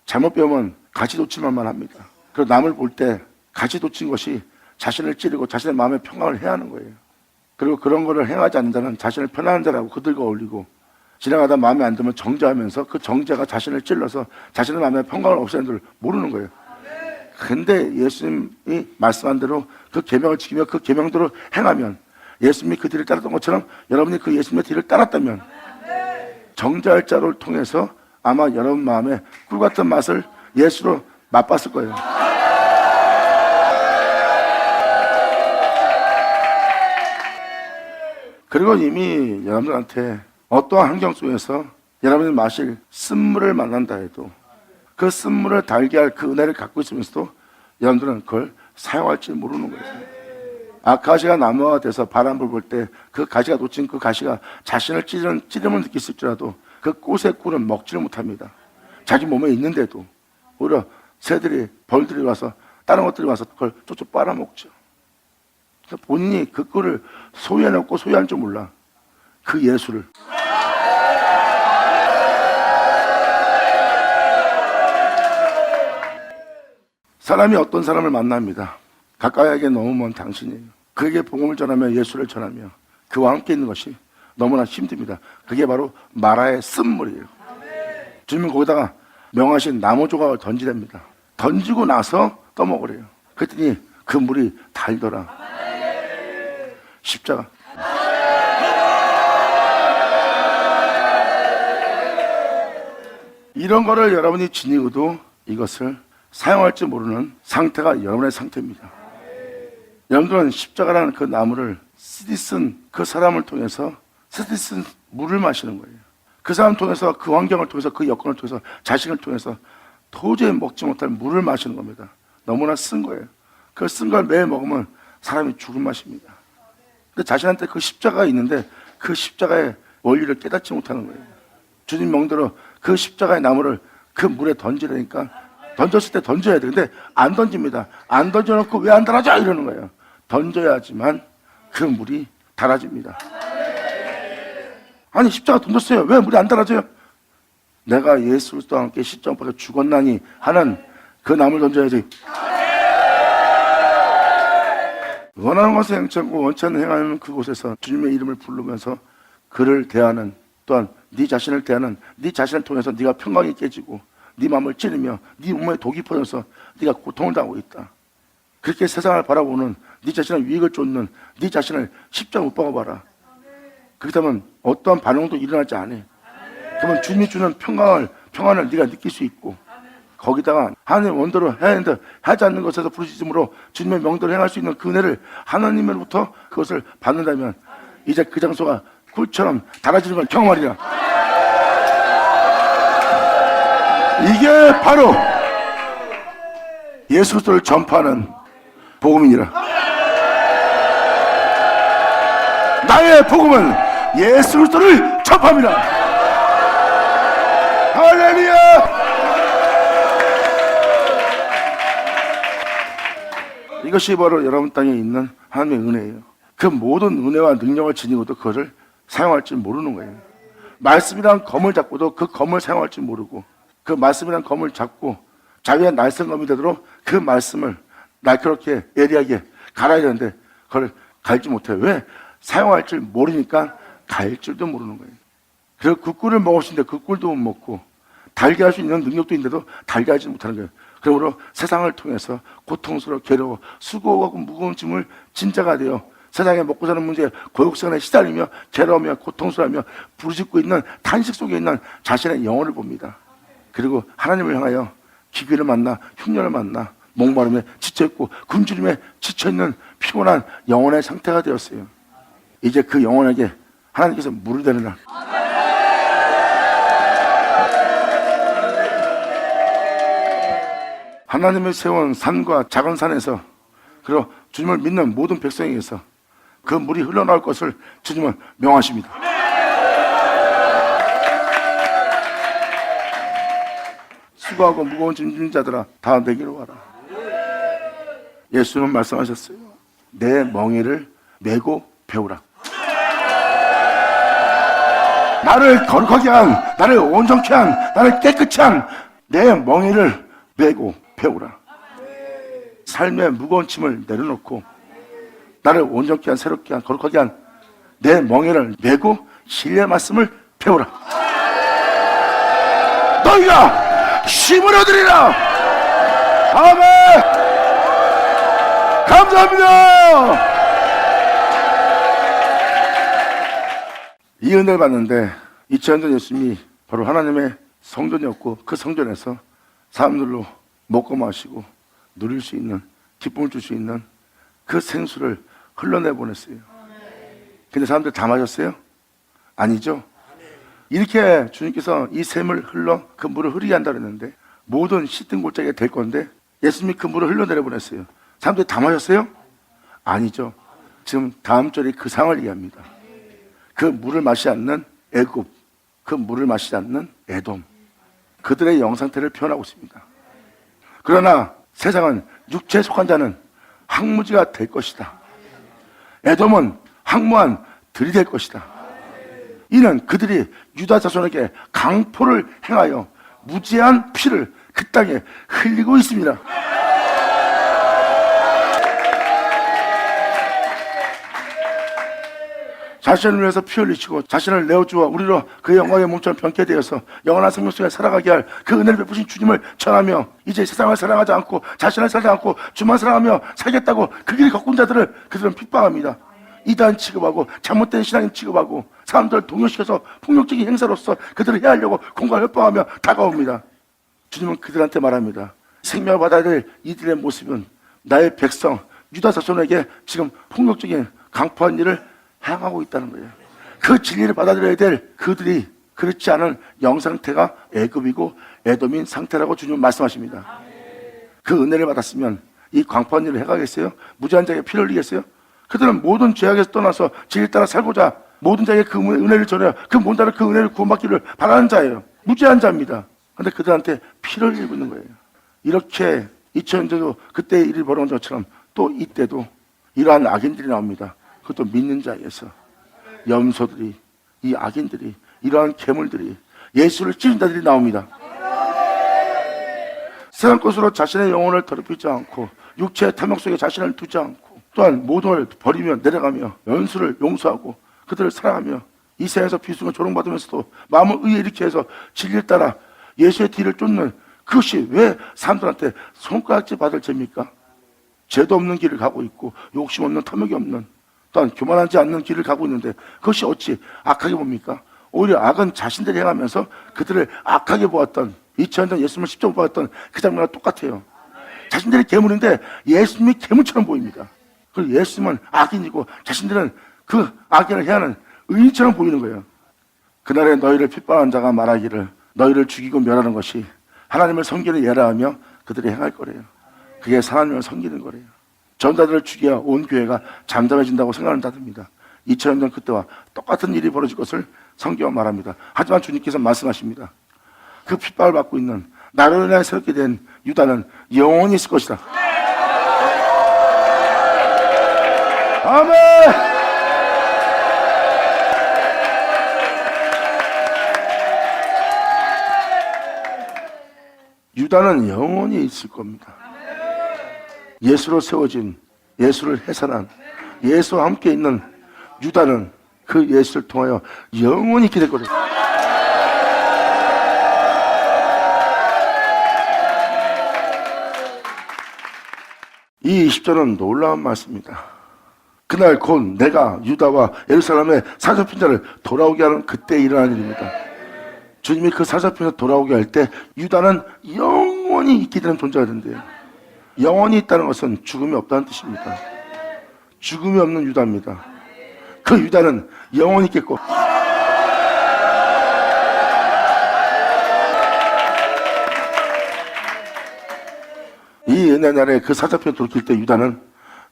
잘못 배우면 가지 돋칠만 합니다. 그리고 남을 볼 때 가지 돋친 것이 자신을 찌르고 자신의 마음의 평강을 해야 하는 거예요. 그리고 그런 거를 행하지 않는 자는 자신을 편안한 자라고 그들과 어울리고 지나가다 마음에 안 들면 정죄하면서 그 정죄가 자신을 찔러서 자신의 마음의 평강을 없애는 줄 모르는 거예요. 근데 예수님이 말씀한 대로 그 계명을 지키며 그 계명대로 행하면 예수님이 그 뒤를 따랐던 것처럼 여러분이 그 예수님의 뒤를 따랐다면 정죄할 자를 통해서 아마 여러분 마음에 꿀 같은 맛을 예수로 맛봤을 거예요. 그리고 이미 여러분들한테 어떠한 환경 속에서 여러분이 마실 쓴물을 만난다 해도 그 쓴물을 달게 할 그 은혜를 갖고 있으면서도 여러분들은 그걸 사용할지 모르는 거예요. 아카시아 나무가 돼서 바람을 불 때 그 가시가 놓친 그 가시가 자신을 찌름을 느낄지라도 그 꽃의 꿀은 먹지를 못합니다. 자기 몸에 있는데도 오히려 새들이, 벌들이 와서 다른 것들이 와서 그걸 쪽쪽 빨아먹죠. 본인이 그 꿀을 소유해놓고 소유할 줄 몰라. 그 예수를. 사람이 어떤 사람을 만납니다. 가까이에게 너무 먼 당신이에요. 그에게 복음을 전하며 예수를 전하며 그와 함께 있는 것이 너무나 힘듭니다. 그게 바로 마라의 쓴물이에요. 주님은 거기다가 명하신 나무 조각을 던지랍니다. 던지고 나서 떠먹으래요. 그랬더니 그 물이 달더라. 십자가. 이런 거를 여러분이 지니고도 이것을 사용할 줄 모르는 상태가 여러분의 상태입니다. 여러분들은 십자가라는 그 나무를 쓰디쓴 그 사람을 통해서 쓰디쓴 물을 마시는 거예요. 그 사람을 통해서, 그 환경을 통해서, 그 여건을 통해서, 자신을 통해서 도저히 먹지 못할 물을 마시는 겁니다. 너무나 쓴 거예요. 그 쓴 걸 매일 먹으면 사람이 죽을 맛입니다. 근데 자신한테 그 십자가가 있는데 그 십자가의 원리를 깨닫지 못하는 거예요. 주님 명대로 그 십자가의 나무를 그 물에 던지라니까 던졌을 때 던져야 돼. 근데 안 던집니다. 안 던져놓고 왜 안 달아져? 이러는 거예요. 던져야지만 그 물이 달아집니다. 아니 십자가 던졌어요. 왜 물이 안 달아져요? 내가 예수 그리스도와 함께 십자가 못 박혀 죽었나니 하는 그 나무를 던져야지. 원하는 것을 행치 않고 원치 않는 행하는 그곳에서 주님의 이름을 부르면서 그를 대하는, 또한 네 자신을 대하는, 네 자신을 통해서 네가 평강이 깨지고 네 마음을 찌르며 네 몸에 독이 퍼져서 네가 고통을 당하고 있다. 그렇게 세상을 바라보는 네 자신의 유익을 쫓는 네 자신을 십자가 못 박아봐라. 그렇게 하면 어떠한 반응도 일어나지 않아. 그러면 주님이 주는 평안을 네가 느낄 수 있고, 거기다가 하나님의 원대로 해야 하는데 하지 않는 것에서 부르짖음으로 주님의 명대로 행할 수 있는 그 은혜를 하나님으로부터 그것을 받는다면 이제 그 장소가 꿀처럼 달아지는 걸 경험하리라. 이게 바로 예수 그리스도를 전파하는 복음이니라. 나의 복음은 예수 그리스도를 전파합니다. 할렐루야. 이것이 바로 여러분 땅에 있는 하나님의 은혜예요. 그 모든 은혜와 능력을 지니고도 그것을 사용할 줄 모르는 거예요. 말씀이란 검을 잡고도 그 검을 사용할 줄 모르고, 그 말씀이란 검을 잡고 자기의 날쌘검이 되도록 그 말씀을 날카롭게 예리하게 갈아야 되는데 그걸 갈지 못해요. 왜? 사용할 줄 모르니까 갈 줄도 모르는 거예요. 그래서 그 꿀을 먹으시는데 그 꿀도 못 먹고, 달게 할 수 있는 능력도 있는데도 달게 하지 못하는 거예요. 그러므로 세상을 통해서 고통스러워 괴로워 수고하고 무거운 짐을 진짜가 되어 세상에 먹고 사는 문제에 고육성에 시달리며 괴로우며 고통스러워하며 부르짖고 있는 탄식 속에 있는 자신의 영혼을 봅니다. 그리고 하나님을 향하여 기근을 만나 흉년을 만나 목마름에 지쳐있고 굶주림에 지쳐있는 피곤한 영혼의 상태가 되었어요. 이제 그 영혼에게 하나님께서 물을 대는 날, 하나님을 세운 산과 작은 산에서, 그리고 주님을 믿는 모든 백성에게서 그 물이 흘러나올 것을 주님은 명하십니다. 수고하고 무거운 짐 지는 자들아 다 내게로 와라. 예수님은 말씀하셨어요. 내 멍에를 메고 배우라. 나를 거룩하게 한, 나를 온전케 한, 나를 깨끗이 한 내 멍에를 메고 배우라. 삶의 무거운 짐을 내려놓고 나를 온전케 한, 새롭게 한, 거룩하게 한 내 멍에를 메고 진리의 말씀을 배우라. 너희가 힘을 얻으리라. 아멘. 감사합니다. 이 은혜를 받는데 2000년 전 예수님이 바로 하나님의 성전이었고, 그 성전에서 사람들로 먹고 마시고 누릴 수 있는, 기쁨을 줄 수 있는 그 생수를 흘러내보냈어요. 근데 사람들 다 마셨어요? 아니죠. 이렇게 주님께서 이 샘을 흘러 그 물을 흐리게 한다 그랬는데 모든 씻은 골짜기가 될 건데 예수님이 그 물을 흘러내려보냈어요. 사람들이 다 마셨어요? 아니죠. 지금 다음 절이 그 상황을 얘기합니다. 그 물을 마시지 않는 애굽, 그 물을 마시지 않는 에돔, 그들의 영상태를 표현하고 있습니다. 그러나 세상은 육체에 속한 자는 항무지가 될 것이다. 에돔은 항무한 들이 될 것이다. 이는 그들이 유다 자손에게 강포를 행하여 무지한 피를 그 땅에 흘리고 있습니다. 자신을 위해서 피 흘리시고 자신을 내어주어 우리로 그 영광의 몸처럼 변케 되어서 영원한 생명 속에 살아가게 할 그 은혜를 베푸신 주님을 전하며 이제 세상을 사랑하지 않고 자신을 사랑하지 않고 주만 사랑하며 살겠다고 그 길을 걷고 온 자들을 그들은 핍박합니다. 이단 취급하고 잘못된 신앙인 취급하고 사람들을 동요시켜서 폭력적인 행사로서 그들을 해하려고 공갈 협박하며 다가옵니다. 주님은 그들한테 말합니다. 생명을 받아야 될 이들의 모습은 나의 백성 유다 자손에게 지금 폭력적인 강포한 일을 행하고 있다는 거예요. 그 진리를 받아들여야 될 그들이 그렇지 않은 영상태가 애굽이고 에돔인 상태라고 주님은 말씀하십니다. 그 은혜를 받았으면 이 광포한 일을 해가겠어요? 무지한 자에게 피를 흘리겠어요? 그들은 모든 죄악에서 떠나서 진리 따라 살고자 모든 자에게 그 은혜를 전해요. 그 모든 자를 그 은혜를 구원받기를 바라는 자예요. 무죄한 자입니다. 그런데 그들한테 피를 흘리고 있는 거예요. 이렇게 2000년 전도 그때 일이 벌어온 것처럼 또 이때도 이러한 악인들이 나옵니다. 그것도 믿는 자에게서 염소들이, 이 악인들이, 이러한 괴물들이, 예수를 찌른 자들이 나옵니다. 세상 것으로 자신의 영혼을 더럽히지 않고 육체의 탐욕 속에 자신을 두지 않고 또한 모든 걸 버리며 내려가며 연수를 용서하고 그들을 사랑하며 이 세상에서 비수가 조롱받으면서도 마음을 의에 일으켜 해서 진리를 따라 예수의 뒤를 쫓는 그것이 왜 사람들한테 손가락질 받을 죄입니까? 죄도 없는 길을 가고 있고 욕심 없는 탐욕이 없는 또한 교만하지 않는 길을 가고 있는데 그것이 어찌 악하게 봅니까? 오히려 악은 자신들이 행하면서 그들을 악하게 보았던 2000년 전 예수님을 십자가 보았던 그 장면과 똑같아요. 자신들이 괴물인데 예수님이 괴물처럼 보입니다. 그리고 예수님은 악인이고 자신들은 그 악인을 해하는 의인처럼 보이는 거예요. 그날에 너희를 핍박한 자가 말하기를 너희를 죽이고 멸하는 것이 하나님을 섬기는 예라하며 그들이 행할 거래요. 그게 하나님을 섬기는 거래요. 전자들을 죽여야 온 교회가 잠잠해진다고 생각하는 자들입니다. 2000년 전 그때와 똑같은 일이 벌어질 것을 성경은 말합니다. 하지만 주님께서 말씀하십니다. 그 핍박을 받고 있는 나로 인하여 새롭게 된 유다는 영원히 있을 것이다. 아멘. 유다는 영원히 있을 겁니다. 예수로 세워진, 예수를 해산한, 예수와 함께 있는 유다는 그 예수를 통하여 영원히 있게 될 거예요. 이 20절은 놀라운 말씀입니다. 그날 곧 내가 유다와 예루살렘의 사로잡힌 자를 돌아오게 하는 그때 일어난 일입니다. 주님이 그 사로잡힌 자 돌아오게 할 때 유다는 영원히 있게 되는 존재가 된대요. 영원히 있다는 것은 죽음이 없다는 뜻입니다. 죽음이 없는 유다입니다. 그 유다는 영원히 있겠고 이 은혜 날에 그 사자표에 돌킬 때 유다는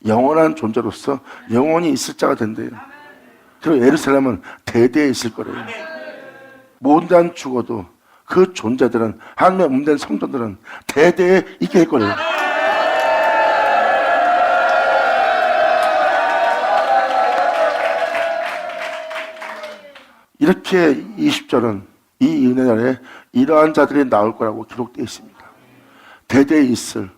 영원한 존재로서 영원히 있을 자가 된대요. 그리고 예루살렘은 대대에 있을 거래요. 모든 자는 죽어도 그 존재들은 하나님의 몸된 성도들은 대대에 있게 될 거래요. 이렇게 20절은 이 은혜 날에 이러한 자들이 나올 거라고 기록되어 있습니다. 대대에 있을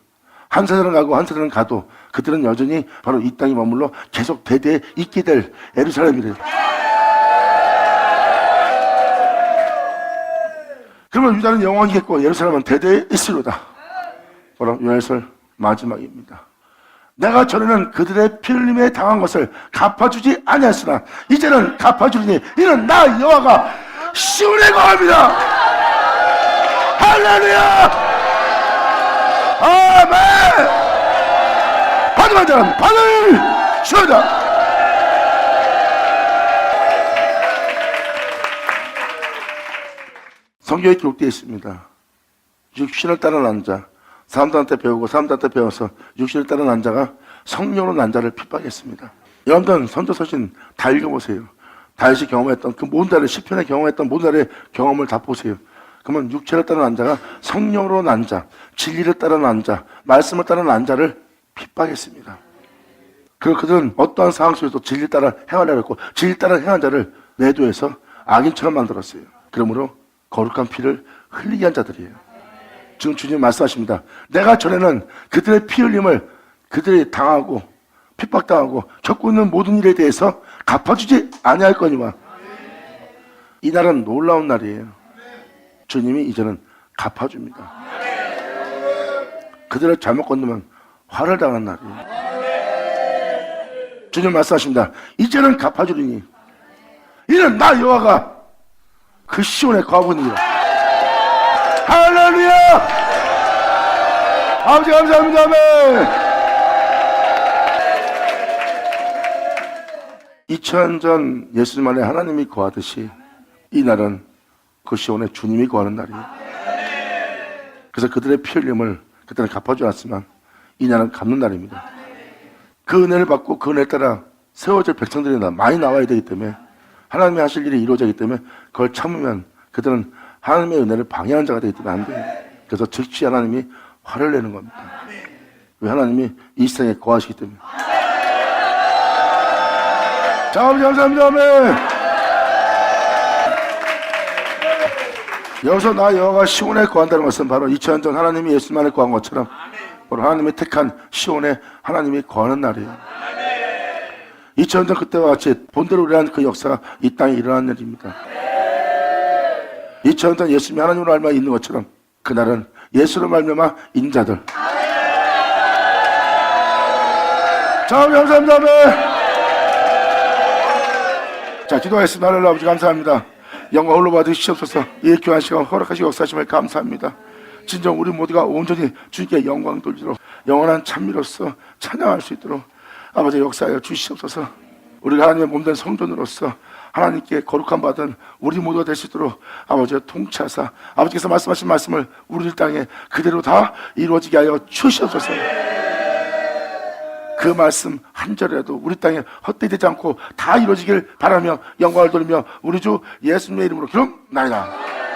한 세대는 가고 한 세대는 가도 그들은 여전히 바로 이 땅에 머물러 계속 대대에 있게 될 예루살렘이래요. 그러면 유다는 영원히 있겠고 예루살렘은 대대에 있으리로다. 바로 요한일서 마지막입니다. 내가 전에는 그들의 피 흘림에 당한 것을 갚아주지 아니하였으나 이제는 갚아주리니 이는 나 여호와가 시온에 거합니다. 할렐루야. 아멘. 받으면 자는 받을지어다. 성경에 기록되어 있습니다. 육신을 따라 난 자, 사람들한테 배우고 사람들한테 배워서 육신을 따라 난 자가 성령으로 난 자를 핍박했습니다. 여러분들 선지서신 다 읽어보세요. 다윗이 경험했던 그 모든 날의 시편에 경험했던 모든 날의 경험을 다 보세요. 그러면 육체를 따라 난 자가 성령으로 난 자, 진리를 따라 난 자, 말씀을 따라 난 자를 핍박했습니다. 그리고 그들은 어떠한 상황 속에서 진리 따라 행하려고 했고 진리 따라 행한 자를 내도해서 악인처럼 만들었어요. 그러므로 거룩한 피를 흘리게 한 자들이에요. 지금 주님 말씀하십니다. 내가 전에는 그들의 피 흘림을 그들이 당하고 핍박당하고 겪고 있는 모든 일에 대해서 갚아주지 아니할 거니와 이 날은 놀라운 날이에요. 주님이 이제는 갚아줍니다. 그들을 잘못 건너면 화를 당하는 날이에요. 주님 말씀하십니다. 이제는 갚아주리니 이는 나 여호와가 그 시온에 거하고 있느니라. 할렐루야. 아버지 감사합니다. 아멘. 2000년 전 예수님 안에 하나님이 거하듯이 이 날은 그 시온에 주님이 거하는 날이에요. 그래서 그들의 피 흘림을 그때는 갚아주지 않았지만 이 날은 갚는 날입니다. 그 은혜를 받고 그 은혜에 따라 세워질 백성들이 많이 나와야 되기 때문에 하나님이 하실 일이 이루어지기 때문에 그걸 참으면 그들은 하나님의 은혜를 방해하는 자가 되기 때문에 안 돼요. 그래서 즉시 하나님이 화를 내는 겁니다. 왜? 하나님이 이 세상에 거하시기 때문에. 자, 아버지 감사합니다. 아멘. 여기서 나 여호와가 시온에 거한다는 것은 바로 2000년 전 하나님이 예수만에 거한 것처럼 바로 하나님이 택한 시온에 하나님이 거하는 날이에요. 2000년 전 그때와 같이 본대로 일어난 그 역사가 이 땅에 일어난 일입니다. 2000년 전 예수님이 하나님으로 알마 있는 것처럼 그날은 예수로 말미암아 인자들. 자, 감사합니다. 아멘. 자, 기도하겠습니다. 하나님 아버지 감사합니다. 영광 홀로 받으시옵소서. 이 귀한 시간 허락하시고 역사하심을 감사합니다. 진정 우리 모두가 온전히 주님께 영광 돌리도록 영원한 찬미로서 찬양할 수 있도록 아버지 역사하여 주시옵소서. 우리가 하나님의 몸된 성전으로서 하나님께 거룩함 받은 우리 모두가 될 수 있도록 아버지가 통치하사 아버지께서 말씀하신 말씀을 우리 땅에 그대로 다 이루어지게 하여 주시옵소서. 그 말씀 한 절이라도 우리 땅에 헛되이 되지 않고 다 이루어지길 바라며 영광을 돌리며 우리 주 예수님의 이름으로 기록나이다.